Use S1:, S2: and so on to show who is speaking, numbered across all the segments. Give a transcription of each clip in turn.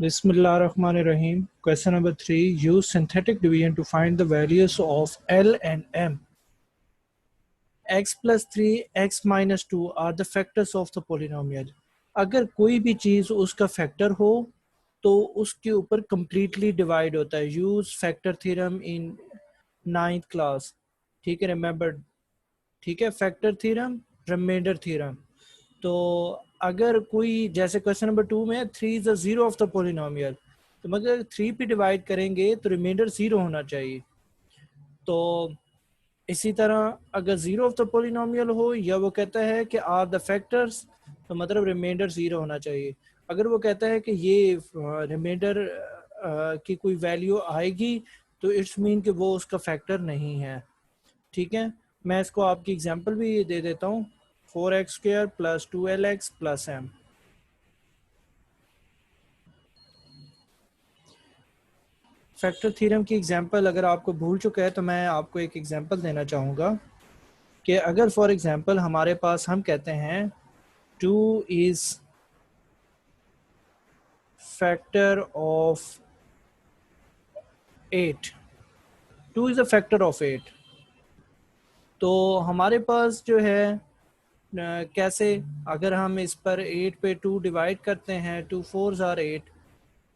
S1: Bismillahirrahmanirrahim. Question number 3. Use synthetic division to find the values of L and M. X plus 3, X minus 2 are the factors of the polynomial. अगर कोई भी चीज़ उसका factor हो तो उसके ऊपर completely divide होता है. Use factor theorem in 9th class. ठीक है, remember. ठीक है, फैक्टर थ्योरम, रिमाइंडर थ्योरम. तो अगर कोई जैसे क्वेश्चन नंबर 2 में 3 is the zero of the polynomial, तो मगर 3 पे डिवाइड करेंगे तो रिमाइंडर जीरो होना चाहिए. तो इसी तरह अगर जीरो ऑफ द पोलिनोमियल हो या वो कहता है कि आर द फैक्टर्स, तो मतलब रिमाइंडर जीरो होना चाहिए. अगर वो कहता है कि ये रिमाइंडर की कोई वैल्यू आएगी तो इट्स मीन कि वो उसका फैक्टर नहीं है. ठीक है, मैं इसको आपकी एग्जांपल भी दे देता हूँ. 4x² plus 2lx plus m. Factor theorem की एग्जांपल अगर आपको भूल चुका है तो मैं आपको एक एग्जांपल देना चाहूँगा कि अगर फॉर एग्जांपल हमारे पास हम कहते हैं 2 is factor of 8, 2 is a factor of 8, तो हमारे पास जो है कैसे, अगर हम इस पर 8 पे 2 डिवाइड करते हैं, 2 4s are 8,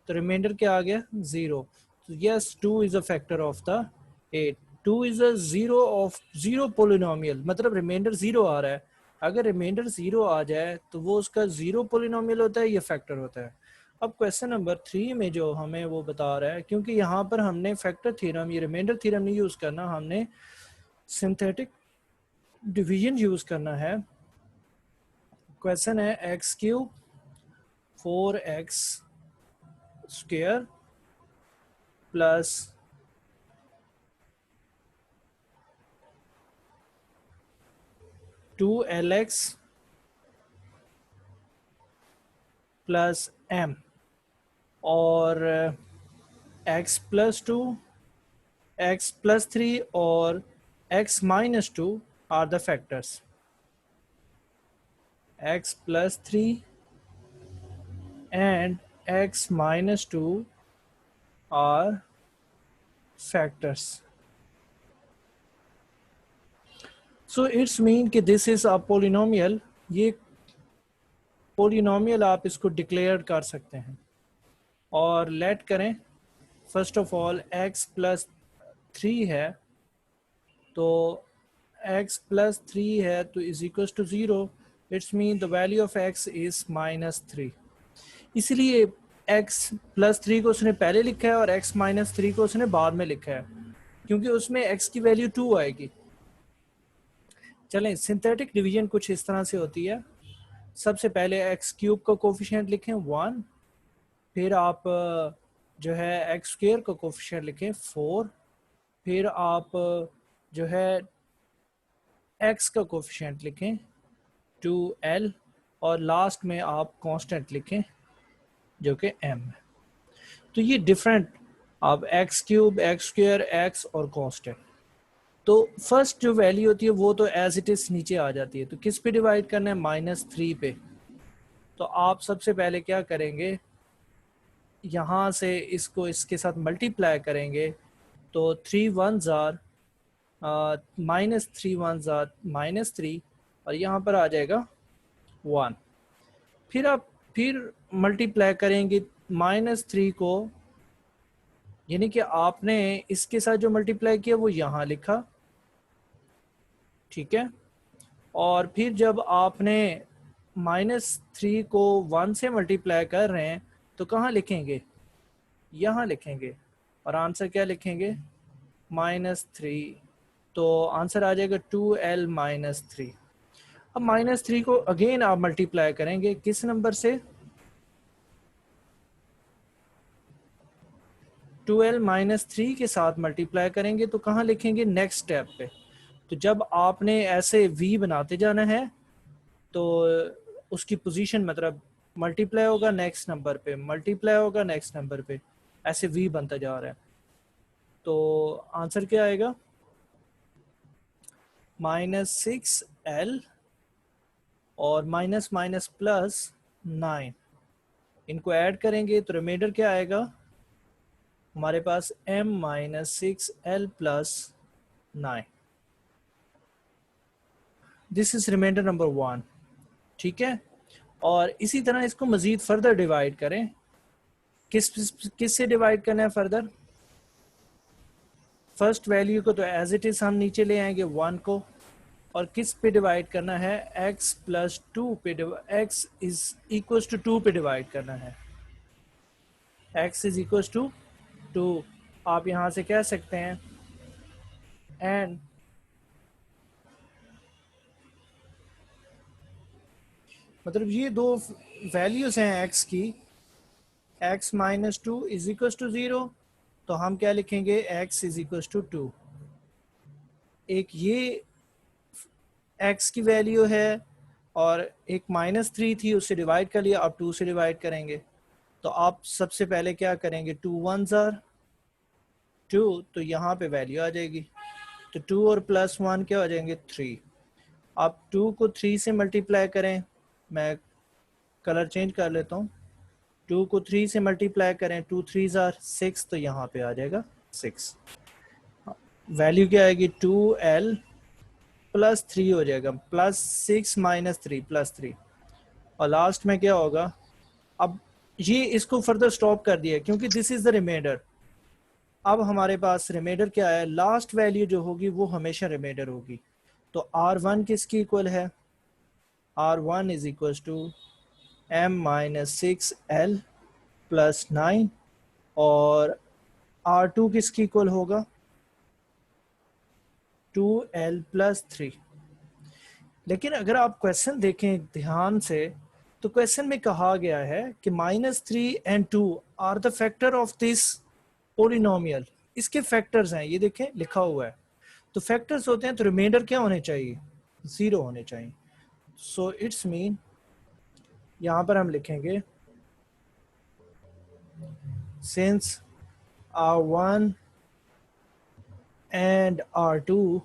S1: तो रिमाइंडर क्या आ गया, 0. तो yes, 2 is a factor of the 8. 2 is a zero of zero polynomial, मतलब रिमाइंडर 0 आ रहा है. अगर रिमाइंडर 0 आ जाए तो वो उसका जीरो पोलिनोमियल होता है या फैक्टर होता है. अब क्वेश्चन नंबर 3 में जो हमें वो बता रहा है, क्योंकि यहाँ पर हमने फैक्टर थ्योरम, ये रिमाइंडर थ्योरम नहीं यूज़ करना, हमने सिंथेटिक डिवीजन यूज़ करना है. क्वेश्चन है x³ 4x² plus 2lx plus m और x प्लस 2, x प्लस 3 और x minus 2 are the factors. x plus 3 and x minus 2 are factors. So it's mean कि this is a polynomial. ये polynomial आप इसको declare कर सकते हैं और लेट करें. First of all x plus 3 है, तो x प्लस 3 है तो is equal to 0. It's mean the value of x is -3. इसलिए x प्लस 3 को उसने पहले लिखा है और x माइनस 3 को उसने बाद में लिखा है, क्योंकि उसमें x की वैल्यू 2 आएगी. चलें, सिंथेटिक डिवीजन कुछ इस तरह से होती है. सबसे पहले x³ का कोफिशिएंट लिखें 1, फिर आप जो है x² का कोफिशिएंट लिखें 4, फिर आप जो है x का कोफिशिएंट लिखें 2l, और लास्ट में आप कांस्टेंट लिखें जो कि m. तो ये डिफरेंट, आप x³ x² x और कांस्टेंट. तो फर्स्ट जो वैल्यू होती है वो तो एज इट इज नीचे आ जाती है. तो किस पे डिवाइड करना है, -3 पे. तो आप सबसे पहले क्या करेंगे, यहाँ से इसको इसके साथ मल्टीप्लाई करेंगे, तो 3 1s आर -3 1s आर -3, और यहाँ पर आ जाएगा 1. फिर आप फिर मल्टीप्लाई करेंगे -3 को, यानी कि आपने इसके साथ जो मल्टीप्लाई किया वो यहाँ लिखा, ठीक है. और फिर जब आपने -3 को 1 से मल्टीप्लाई कर रहे हैं तो कहाँ लिखेंगे, यहाँ लिखेंगे, और आंसर क्या लिखेंगे, -3. तो आंसर आ जाएगा 2l - 3. अब -3 को अगेन आप मल्टीप्लाई करेंगे किस नंबर से, 2l - 3 के साथ मल्टीप्लाई करेंगे. तो कहाँ लिखेंगे, नेक्स्ट स्टेप पे. तो जब आपने ऐसे v बनाते जाना है तो उसकी पोजीशन, मतलब मल्टीप्लाई होगा नेक्स्ट नंबर पे, मल्टीप्लाई होगा नेक्स्ट नंबर पे, ऐसे v बनता जा रहा है. तो आंसर क्या आएगा, -6l और माइनस माइनस प्लस 9. इनको ऐड करेंगे तो रिमाइंडर क्या आएगा हमारे पास m minus 6l plus 9। This is remainder number 1। ठीक है, और इसी तरह इसको मजीद फर्दर डिवाइड करें। किस किस से डिवाइड करना है फर्दर? फर्स्ट वैल्यू को तो एज इट इज हम नीचे ले आएंगे 1 को, और किस पे डिवाइड करना है? x प्लस 2 पे, x इज इक्वल टू 2 पे डिवाइड करना है। x is equal to 2। आप यहां से कह सकते हैं एंड मतलब ये दो वैल्यूज हैं x की, x minus 2 is equal to 0, तो हम क्या लिखेंगे? x is equal to 2। एक ये x की वैल्यू है, और एक -3 थी, उससे डिवाइड कर लिया, अब 2 से डिवाइड करेंगे। तो आप सबसे पहले क्या करेंगे? 2 1s आर 2, तो यहाँ पे वैल्यू आ जाएगी। तो 2 और प्लस 1 क्या हो जाएंगे? 3। आप 2 को 3 से मल्टीप्लाई करें, मैं कलर चेंज कर लेता हूँ। 2 को 3 से मल्टीप्लाई करें, 2 3s आर 6, तो यहाँ पे आ जाएगा 6। वैल्यू क्या आएगी? 2l प्लस 3 हो जाएगा, प्लस 6 माइनस 3 प्लस 3, और लास्ट में क्या होगा? अब ये इसको फर्दर स्टॉप कर दिया क्योंकि दिस इज द रिमाइंडर। अब हमारे पास रिमाइंडर क्या है? लास्ट वैल्यू जो होगी वो हमेशा रिमाइंडर होगी। तो r1 किसकी इक्वल है? r1 is equal to m minus 6l plus 9, और r2 किसकी इक्वल होगा? 2l plus 3। लेकिन अगर आप क्वेश्चन देखें ध्यान से, तो क्वेश्चन में कहा गया है कि -3 and 2 are the factor of this polynomial. इसके फैक्टर्स हैं, ये देखें लिखा हुआ है। तो फैक्टर्स होते हैं तो रिमाइंडर क्या होने चाहिए? 0 होने चाहिए। सो इट्स मीन यहाँ पर हम लिखेंगे since r1 and r2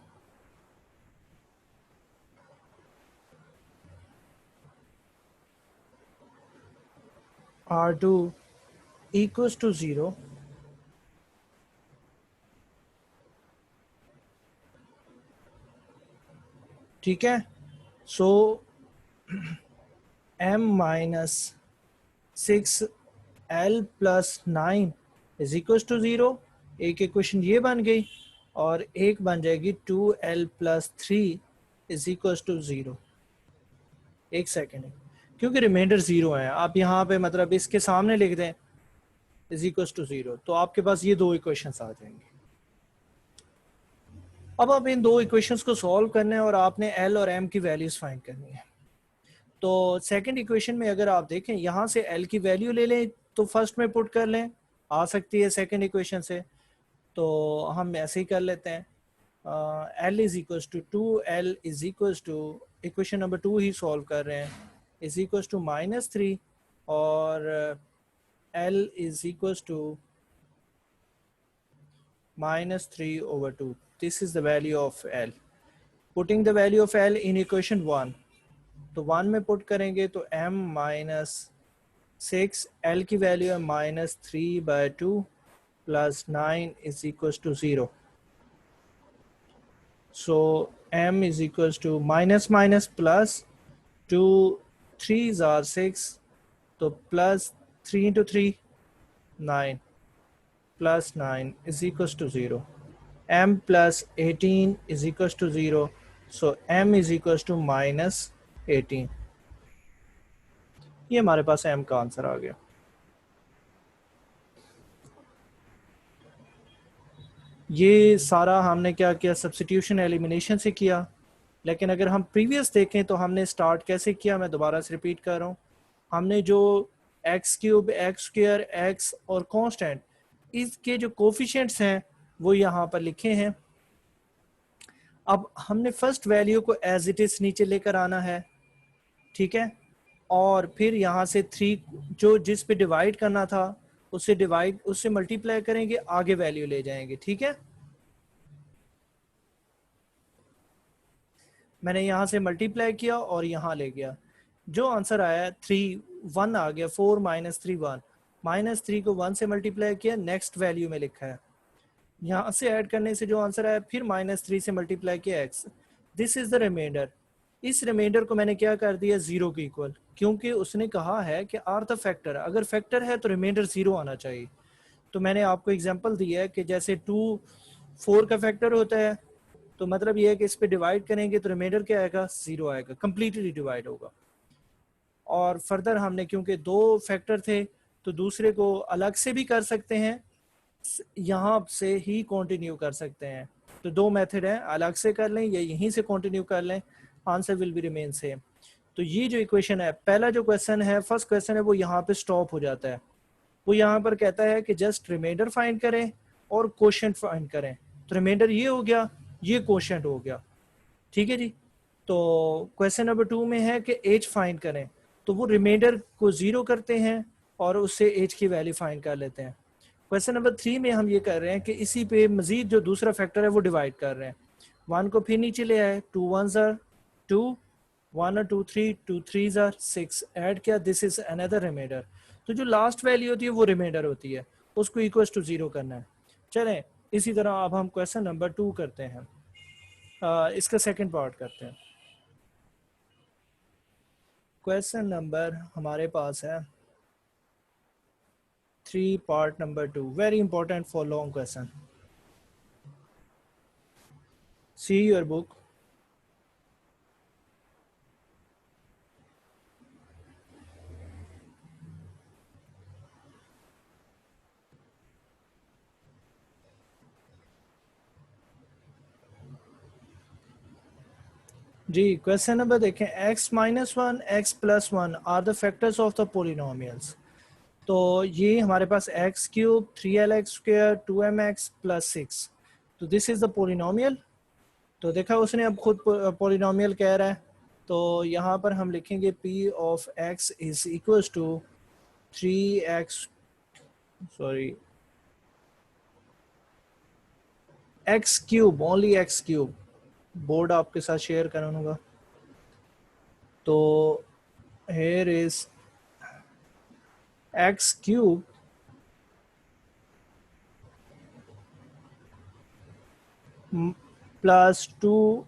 S1: equals to 0, ठीक है। So m minus 6l plus 9 is equal to 0। एक इक्वेशन ये बन गई, और एक बन जाएगी 2l plus 3 is equal to 0। एक सेकेंड है, क्योंकि रिमाइंडर 0 है, आप यहाँ पे मतलब इसके सामने लिख दें इज इक्वल टू 0, तो आपके पास ये दो इक्वेशंस आ जाएंगे। अब आप इन दो इक्वेशंस को सॉल्व करना है और आपने l और m की वैल्यूज फाइंड करनी है। तो सेकंड इक्वेशन में अगर आप देखें, यहाँ से l की वैल्यू ले लें तो फर्स्ट में पुट कर लें, आ सकती है सेकंड इक्वेशन से, तो हम ऐसे ही कर लेते हैं। l is equal to 2l is equal to, equation number 2 ही सॉल्व कर रहे हैं, इज इक्वल टू -3, और l is equal to -3/2। This is the value of l। Putting the value of l in equation 1, तो 1 में put करेंगे तो m minus 6, l की वैल्यू है -3/2 plus 9 is equal to 0। So m is equal to minus minus plus, 2 3s are 6, तो plus 3 into 3 9 plus 9 is equal to 0। m plus 18 is equal to 0, so m is equal to -18। ये हमारे पास m का answer आ गया। ये सारा हमने क्या किया? सब्स्टिट्यूशन एलिमिनेशन से किया। लेकिन अगर हम प्रीवियस देखें तो हमने स्टार्ट कैसे किया? मैं दोबारा से रिपीट कर रहा हूँ। हमने जो x³ x² x और कांस्टेंट, इसके जो कोफिशिएंट्स हैं वो यहाँ पर लिखे हैं। अब हमने फर्स्ट वैल्यू को एज इट इज नीचे लेकर आना है, ठीक है, और फिर यहाँ से 3 जो जिस पे डिवाइड करना था उससे मल्टीप्लाई करेंगे, आगे वैल्यू ले जाएंगे, ठीक है। मैंने यहाँ से मल्टीप्लाई किया और यहाँ ले गया। जो आंसर आया 3 1 आ गया, 4 माइनस 3 1, माइनस 3 को 1 से मल्टीप्लाई किया, नेक्स्ट वैल्यू में लिखा है, यहाँ से ऐड करने से जो आंसर आया फिर माइनस 3 से मल्टीप्लाई किया x, this is the remainder. इस रिमाइंडर को मैंने क्या कर दिया, जीरो के इक्वल, क्योंकि उसने कहा है कि आर द फैक्टर, अगर फैक्टर है तो रिमाइंडर जीरो आना चाहिए। तो मैंने आपको एग्जांपल दिया है कि जैसे 2 4 का फैक्टर होता है, तो मतलब ये है कि इस पे डिवाइड करेंगे तो रिमाइंडर क्या आएगा, जीरो आएगा, कंप्लीटली डिवाइड होगा। और फर्दर हमने क्योंकि दो फैक्टर थे तो दूसरे को अलग से भी कर सकते हैं, यहाँ से ही कंटिन्यू कर सकते हैं। तो दो मेथड हैं, अलग से कर लें या यहीं से कंटिन्यू कर लें, answer will be remain same. तो ये जो इक्वेशन है, पहला जो क्वेश्चन है, फर्स्ट क्वेश्चन है, वो यहाँ पे स्टॉप हो जाता है। वो यहाँ पर कहता है कि जस्ट रिमाइंडर फाइंड करें और क्वोशिएंट फाइंड करें। तो रिमाइंडर ये हो गया, ये क्वोशिएंट हो गया, ठीक है जी। तो क्वेश्चन नंबर 2 में है कि एज फाइंड करें, तो वो रिमाइंडर को जीरो करते हैं और उससे एज की वैल्यू फाइंड कर लेते हैं। क्वेश्चन नंबर 3 में हम ये कर रहे हैं कि इसी पे मजीद जो दूसरा फैक्टर है वो डिवाइड कर रहे हैं। 1 को फिर नीचे ले आए, 2 1s are 2, 1 और 2 3, 2 3s are 6, ऐड किया, दिस इज अनदर रिमाइंडर। तो जो लास्ट वैल्यू होती है वो रिमाइंडर होती है, उसको इक्वल टू जीरो करना है। चलें इसी तरह अब हम क्वेश्चन नंबर 2 करते हैं, इसका सेकंड पार्ट करते हैं। क्वेश्चन नंबर हमारे पास है 3, part number 2, very important for long question. See your book. जी क्वेश्चन नंबर देखें, x minus one x plus one are the factors of the polynomials. तो ये हमारे पास x cube, 3l x square, 2mx plus 6, तो this is the polynomial. तो देखा उसने अब खुद पोलिनोमियल कह रहा है, तो यहाँ पर हम लिखेंगे p of x is equal to 3x, sorry x cube, only x cube, board आपके साथ शेयर करूँगा। तो here is x cube plus 2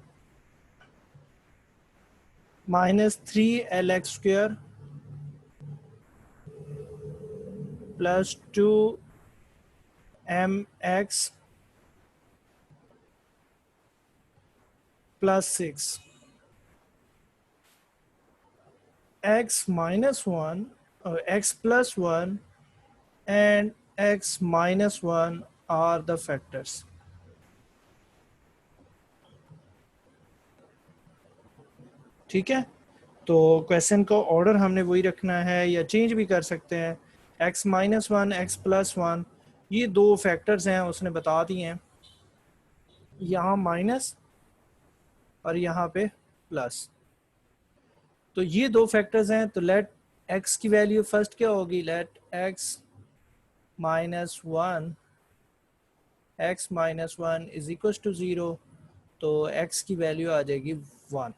S1: minus 3lx square plus 2mx plus 6, x minus 1 or x plus 1 and x minus 1 are the factors। ठीक है, तो question का order हमने वही रखना है या चेंज भी कर सकते हैं। x minus one, x plus one, ये दो फैक्टर्स हैं, उसने बता दिए हैं, यहाँ माइनस और यहाँ पे प्लस। तो ये दो फैक्टर्स हैं, तो लेट x की वैल्यू फर्स्ट क्या होगी, let x minus one, x minus one is equal to zero, तो x की वैल्यू आ जाएगी 1,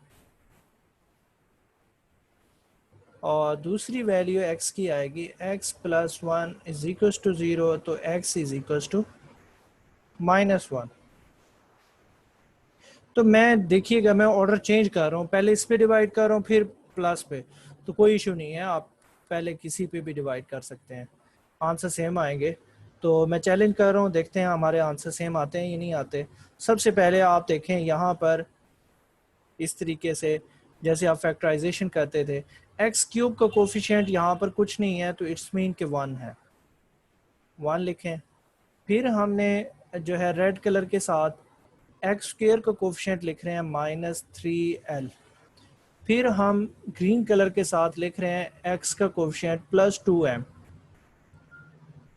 S1: और दूसरी वैल्यू x की आएगी x plus one is equal to zero, तो x is equal to minus one. तो मैं देखिएगा, मैं ऑर्डर चेंज कर रहा हूँ, पहले इस पे डिवाइड कर रहा हूँ फिर प्लस पे, तो कोई इशू नहीं है, आप पहले किसी पे भी डिवाइड कर सकते हैं, आंसर सेम आएंगे। तो मैं चैलेंज कर रहा हूँ, देखते हैं हमारे आंसर सेम आते हैं या नहीं आते। सबसे पहले आप देखें यहाँ पर इस तरीके से, जैसे आप फैक्टराइजेशन करते थे, एक्स क्यूब का कोफिशिएंट यहाँ पर कुछ नहीं है, तो इट्स मीन के 1 है, 1 लिखें। फिर हमने जो है रेड कलर के साथ एक्स स्क्वेयर का कोफिशिएंट लिख रहे हैं -3l। फिर हम ग्रीन कलर के साथ लिख रहे हैं एक्स का कोफिशिएंट +2m,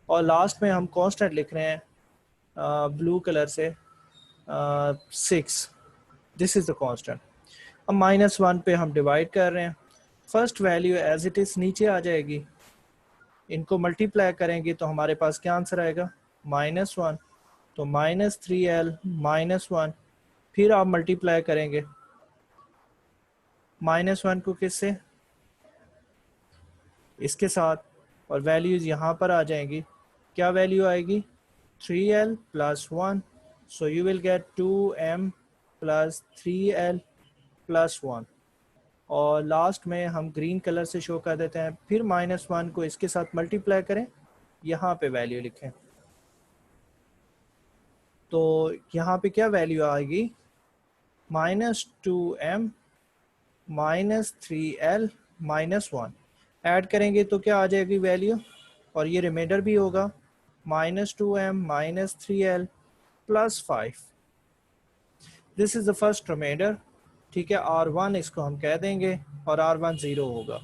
S1: और लास्ट में हम कांस्टेंट लिख रहे हैं ब्लू कलर से 6, दिस इज द कांस्टेंट। अब -1 पे हम डिवाइड कर रहे हैं, first value as it is नीचे आ जाएगी, इनको मल्टीप्लाई करेंगे तो हमारे पास क्या आंसर आएगा, -1, तो -3l -1, फिर आप मल्टीप्लाई करेंगे -1 को किससे, इसके साथ, और वैल्यूज़ यहाँ पर आ जाएंगी। क्या वैल्यू आएगी? 3l plus 1, so you will get 2m plus 3l plus 1। और लास्ट में हम ग्रीन कलर से शो कर देते हैं, फिर -1 को इसके साथ मल्टीप्लाई करें, यहाँ पे वैल्यू लिखें। तो यहाँ पे क्या वैल्यू आएगी? -2m minus 3l minus 1। Add करेंगे तो क्या आ जाएगी वैल्यू, और ये रिमाइंडर भी होगा, -2m minus 3l plus 5। This is the first remainder. ठीक है, R1 इसको हम कह देंगे और R1 0 होगा।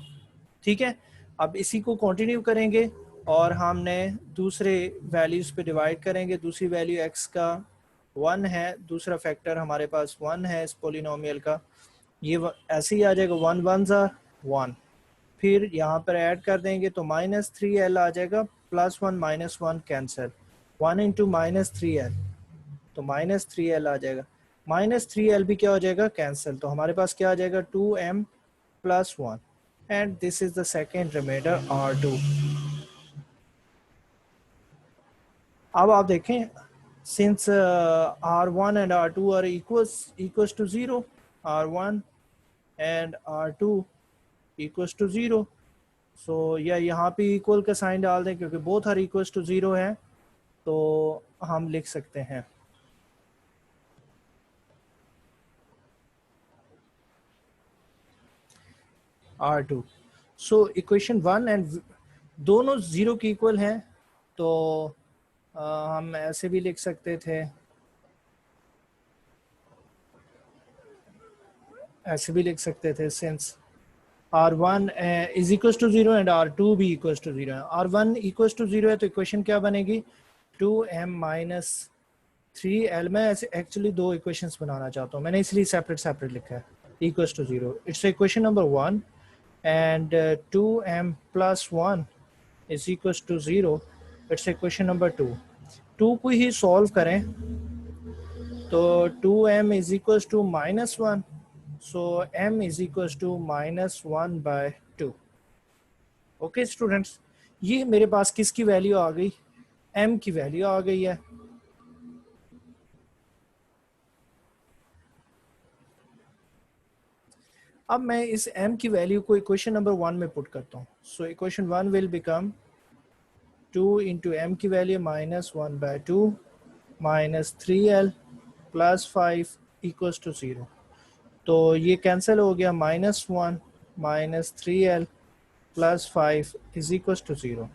S1: ठीक है, अब इसी को कंटिन्यू करेंगे और हमने दूसरे वैल्यूज़ पे डिवाइड करेंगे। दूसरी वैल्यू x का 1 है, दूसरा फैक्टर हमारे पास 1 है इस पोलिनोमियल का। ये ऐसे ही आ जाएगा, 1 1 ज़ा 1। फिर यहाँ पर ऐड कर देंगे तो -3l आ जाएगा, plus 1 minus 1 cancel, 1 into -3l, तो -3l आ जाएगा। -3l भी क्या हो जाएगा? कैंसिल। तो हमारे पास क्या आ जाएगा? 2m plus 1, and this is the second remainder R2। अब आप देखें, since R1 and R2 are equals to 0, R1 and R2 equals to 0, so या यहाँ पे इक्वल का साइन डाल दें, क्योंकि बोथ आर इक्वल्स टू 0 है, तो हम लिख सकते हैं R2। सो इक्वेशन 1 एंड दोनों 0 के इक्वल हैं, तो हम ऐसे भी लिख सकते थे, ऐसे भी लिख सकते थे, since R1 is equal to 0 and R2 भी इक्वल टू 0 है। R1 इक्वल टू 0 है तो इक्वेशन क्या बनेगी? 2m minus 3l। मैं ऐसे एक्चुअली दो इक्वेशंस बनाना चाहता हूँ, मैंने इसलिए सेपरेट सेपरेट लिखा है। Equal to 0, it's equation number 1, and 2m plus 1 is equal to 0, it's equation number 2। 2 को ही सॉल्व करें तो 2m is equal to -1, so m is equals to -1 by 2। Okay students, ये मेरे पास किसकी वैल्यू आ गई? m की वैल्यू आ गई है। अब मैं इस m की वैल्यू को इक्वेशन नंबर 1 में पुट करता हूँ। So equation 1 will become 2 into m की value -1 by 2 minus 3l plus 5 equals to 0। तो ये कैंसिल हो गया, -1 minus 3l plus 5 is equals to 0।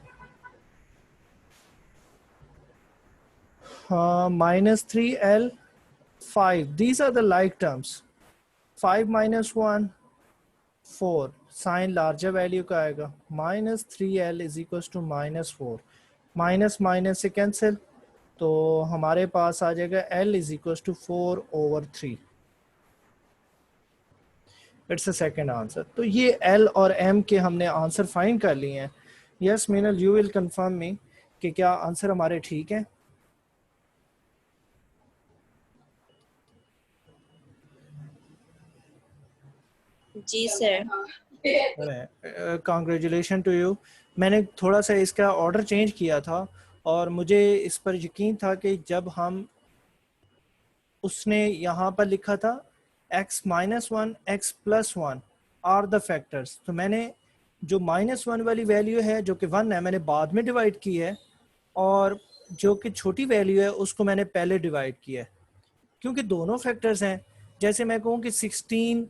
S1: -3l 5, these are the like terms। 5 minus 1 4, sign larger value का आएगा, -3l is equal to -4, minus minus से cancel, तो हमारे पास आ जाएगा l is equal to 4/3। It's a second answer. तो ये l और m के हमने आंसर फाइंड कर लिए हैं। Yes Minal, you will confirm me कि क्या आंसर हमारे ठीक है?
S2: जी सर।
S1: Congratulation to you. मैंने थोड़ा सा इसका ऑर्डर चेंज किया था, और मुझे इस पर यकीन था कि जब हम, उसने यहाँ पर लिखा था x minus 1 x plus 1 are the factors, तो मैंने जो -1 वाली वैल्यू है जो कि 1 है, मैंने बाद में डिवाइड की है, और जो कि छोटी वैल्यू है उसको मैंने पहले डिवाइड किया है, क्योंकि दोनों फैक्टर्स हैं। जैसे मैं कहूँ कि 16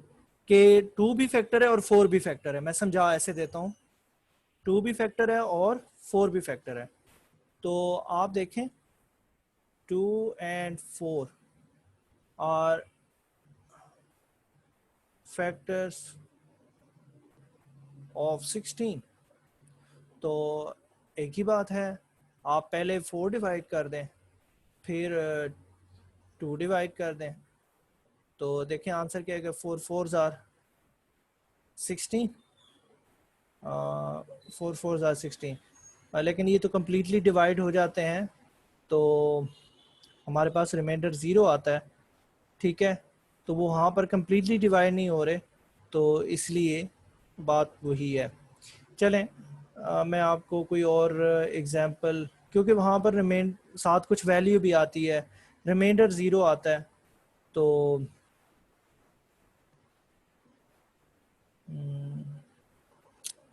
S1: के 2 भी फैक्टर है और 4 भी फैक्टर है, मैं समझा ऐसे देता हूँ, 2 भी फैक्टर है और 4 भी फैक्टर है। तो आप देखें 2 and 4 आर फैक्टर्स ऑफ 16। तो एक ही बात है, आप पहले 4 डिवाइड कर दें, फिर 2 डिवाइड कर दें, तो देखें आंसर क्या है, 4 4s आर 16, 4 4s आर 16। लेकिन ये तो कम्प्लीटली डिवाइड हो जाते हैं, तो हमारे पास रिमाइंडर 0 आता है। ठीक है, तो वो वहाँ पर कम्प्लीटली डिवाइड नहीं हो रहे, तो इसलिए बात वही है। चलें, मैं आपको कोई और एग्जांपल, क्योंकि वहाँ पर रिमेंड साथ कुछ वैल्यू भी आती है, रिमाइंडर 0 आता है, तो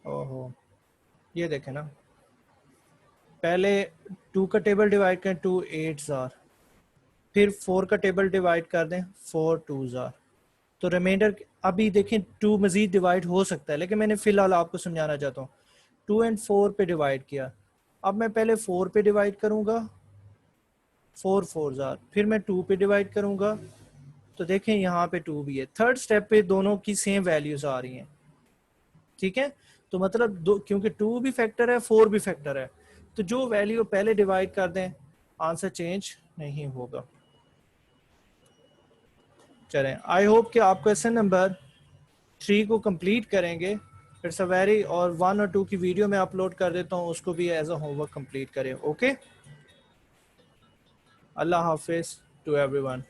S1: ओहो, ये देखें ना, पहले 2 का टेबल डिवाइड करें, 2 8 जार, फिर 4 का टेबल डिवाइड कर दें, 4 2 जार, तो रिमाइंडर अभी देखें 2 मजीद डिवाइड हो सकता है, लेकिन मैंने फिलहाल आपको समझाना चाहता हूँ 2 एंड 4 पे डिवाइड किया। अब मैं पहले 4 पे डिवाइड करूंगा, 4 4 जार, फिर मैं 2 पे डिवाइड करूंगा, तो देखें यहाँ पे 2 भी है, थर्ड स्टेप पे दोनों की सेम वैल्यूज आ रही हैं, ठीक है। तो मतलब दो, क्योंकि 2 भी फैक्टर है 4 भी फैक्टर है, तो जो वैल्यू पहले डिवाइड कर दें आंसर चेंज नहीं होगा। चलें, आई होप कि आप क्वेश्चन नंबर 3 को कंप्लीट करेंगे। इट्स अ वेरी, और 1 और 2 की वीडियो मैं अपलोड कर देता हूँ, उसको भी एज अ होमवर्क कंप्लीट करें। ओके, अल्लाह हाफिज टू एवरीवन।